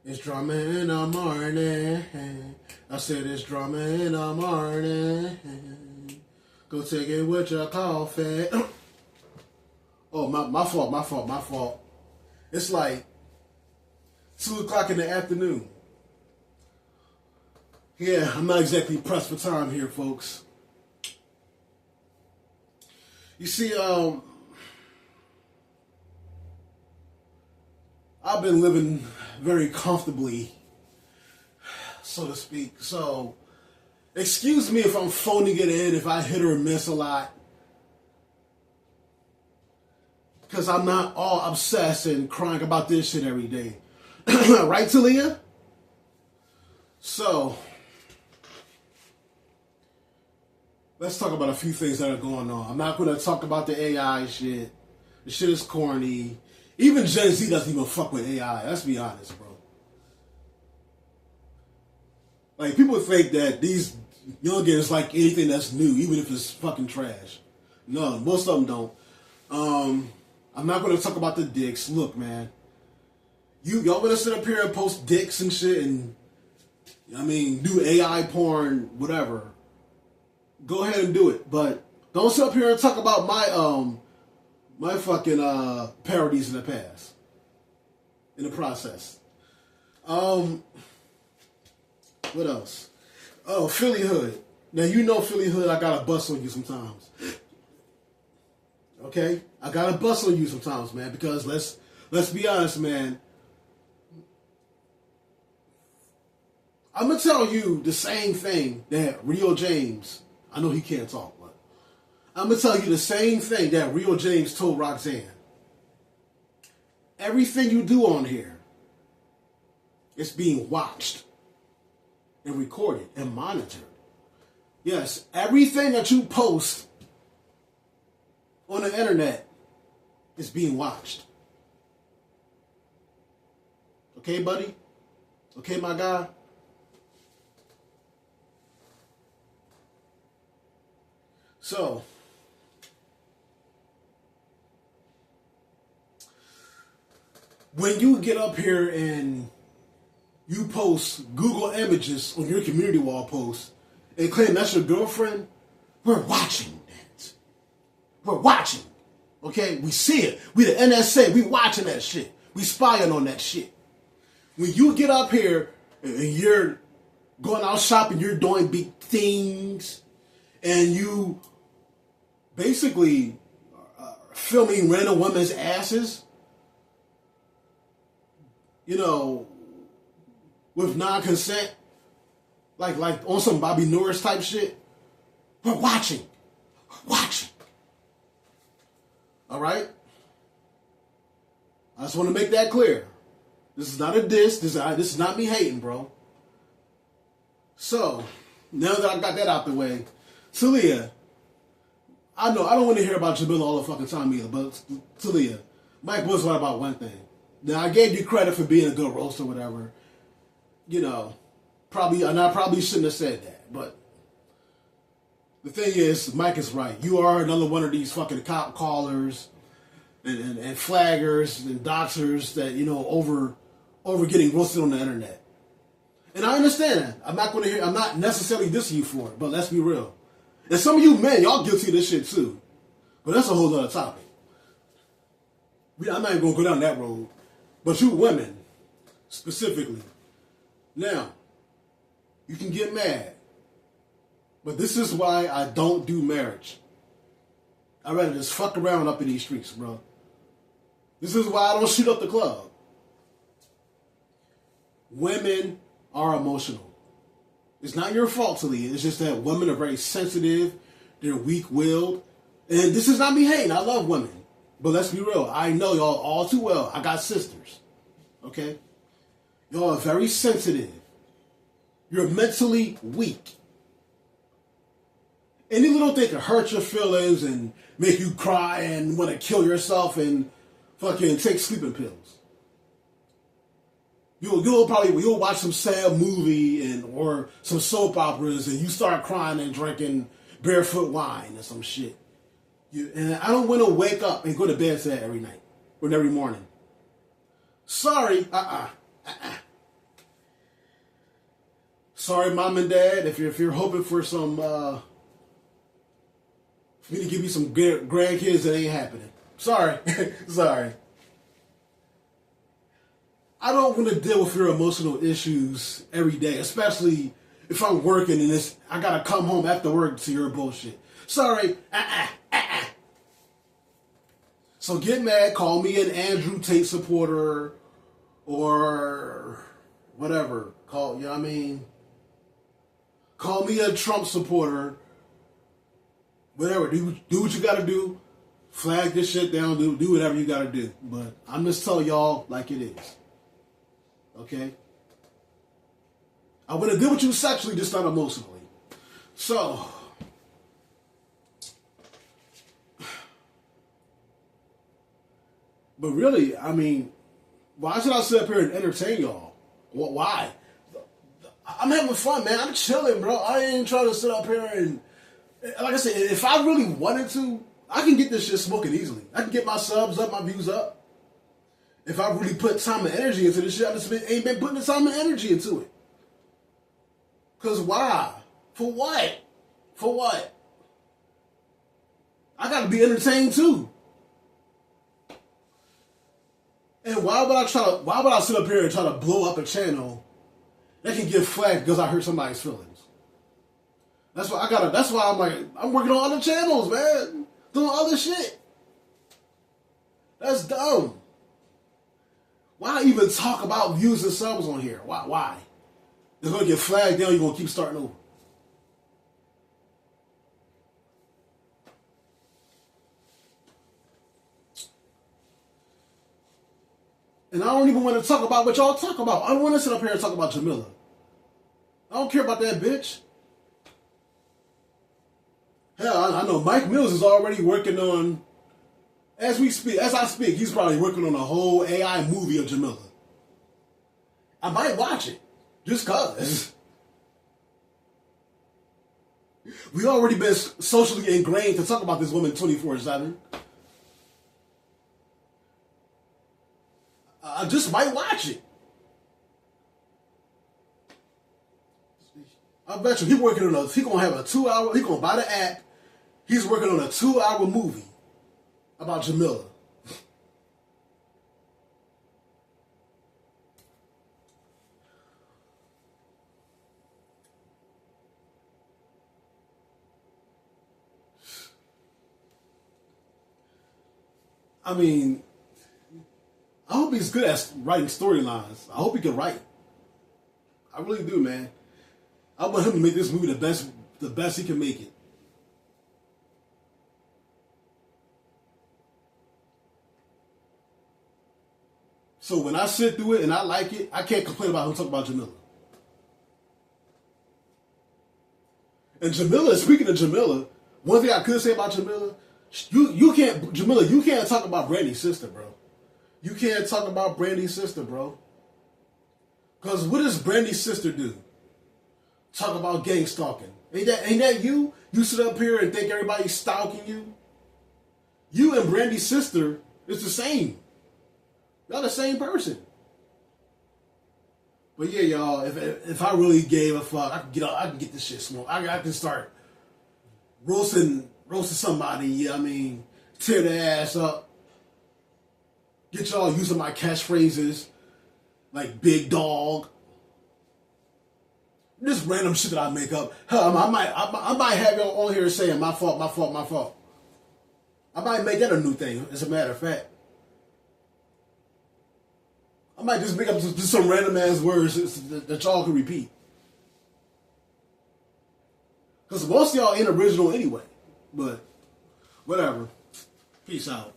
It's drama in the morning. I said it's drama in the morning. Go take it with your coffee. Oh, my fault. It's like 2 o'clock in the afternoon. Yeah, I'm not exactly pressed for time here, folks. You see, I've been living very comfortably, so to speak. So, excuse me if I'm phoning it in, if I hit or miss a lot. Because I'm not all obsessed and crying about this shit every day. Right, Talia? So, let's talk about a few things that are going on. I'm not going to talk about the AI shit. The shit is corny. Even Gen Z doesn't even fuck with AI. Let's be honest, bro. Like, people think that these youngins like anything that's new, even if it's fucking trash. No, most of them don't. I'm not going to talk about the dicks. Look, man. Y'all going to sit up here and post dicks and shit and, do AI porn, whatever. Go ahead and do it. But don't sit up here and talk about my fucking parodies in the past. In the process. What else? Oh, Philly Hood. Now, you know Philly Hood, I gotta bust on you sometimes. Okay? I gotta bust on you sometimes, man, because let's be honest, man. I'm gonna tell you the same thing that Rio James, I know he can't talk, but I'm gonna tell you the same thing that Rio James told Roxanne. Everything you do on here is being watched and recorded and monitored. Yes, everything that you post on the internet is being watched. Okay, buddy? Okay, my guy? So, when you get up here and you post Google images on your community wall post and claim that's your girlfriend, we're watching that. We're watching. Okay? We see it. We the NSA. We watching that shit. We spying on that shit. When you get up here and you're going out shopping, you're doing big things, and you basically filming random women's asses, with non-consent, like on some Bobby Norris type shit, we're watching. All right? I just want to make that clear. This is not a diss. This is not me hating, bro. So, now that I got that out the way, Talia, I know I don't want to hear about Jamila all the fucking time either, but Talia, Mike was right about one thing. Now, I gave you credit for being a good roast or whatever. And I probably shouldn't have said that, but the thing is, Mike is right. You are another one of these fucking cop callers and flaggers and doxers that, over getting roasted on the internet. And I understand that. I'm not necessarily dissing you for it, but let's be real. And some of you men, y'all guilty of this shit too. But that's a whole other topic. I'm not even going to go down that road. But you women, specifically. Now, you can get mad. But this is why I don't do marriage. I'd rather just fuck around up in these streets, bro. This is why I don't shoot up the club. Women are emotional. It's not your fault, Talia. It's just that women are very sensitive. They're weak-willed. And this is not me hating. I love women. But let's be real. I know y'all all too well. I got sisters. Okay? Y'all are very sensitive. You're mentally weak. Any little thing can hurt your feelings and make you cry and want to kill yourself and fucking take sleeping pills. You'll watch some sad movie or some soap operas and you start crying and drinking barefoot wine and some shit. And I don't want to wake up and go to bed sad every night or every morning. Sorry, Sorry, mom and dad, if you're hoping for some for me to give you some grandkids, that ain't happening. Sorry, sorry. I don't want to deal with your emotional issues every day, especially if I'm working and I gotta come home after work to your bullshit. Sorry. So get mad, call me an Andrew Tate supporter or whatever. You know what I mean? Call me a Trump supporter. Whatever. Do what you gotta do. Flag this shit down. Do whatever you gotta do. But I'm just telling y'all like it is. Okay? I would have dealt with you sexually, just not emotionally. So, but really, I mean, why should I sit up here and entertain y'all? Why? I'm having fun, man. I'm chilling, bro. I ain't trying to sit up here and, like I said, if I really wanted to, I can get this shit smoking easily. I can get my subs up, my views up. If I really put time and energy into this shit, I just ain't been putting the time and energy into it. Because why? For what? For what? I got to be entertained too. And why would I sit up here and try to blow up a channel that can get flagged because I hurt somebody's feelings? That's why I'm working on other channels, man. Doing other shit. That's dumb. Why even talk about views and subs on here? Why? It's going to get flagged down, you're going to keep starting over. And I don't even want to talk about what y'all talk about. I don't want to sit up here and talk about Jamila. I don't care about that bitch. Hell, I know Mike Mills is already working on, as I speak, he's probably working on a whole AI movie of Jamila. I might watch it, just cause. We already been socially ingrained to talk about this woman 24/7. I just might watch it. I bet you he gonna have a 2-hour, he gonna buy the app, he's working on a 2-hour movie about Jamila. I mean, I hope he's good at writing storylines. I hope he can write. I really do, man. I want him to make this movie the best he can make it. So when I sit through it and I like it, I can't complain about him talking about Jamila. And Jamila, speaking of Jamila, one thing I could say about Jamila, you can't talk about Brandy's sister, bro. You can't talk about Brandy's sister, bro. Because what does Brandy's sister do? Talk about gang stalking. Ain't that you? You sit up here and think everybody's stalking you? You and Brandy's sister is the same. Y'all the same person. But yeah, y'all, if I really gave a fuck, I can get this shit smoked. I can start roasting somebody, you know what I mean? Tear their ass up. Get y'all using my catchphrases like big dog. This random shit that I make up. Hell, I might have y'all on here saying my fault. I might make that a new thing, as a matter of fact. I might just make up just some random ass words that y'all can repeat. Because most of y'all ain't original anyway. But, whatever. Peace out.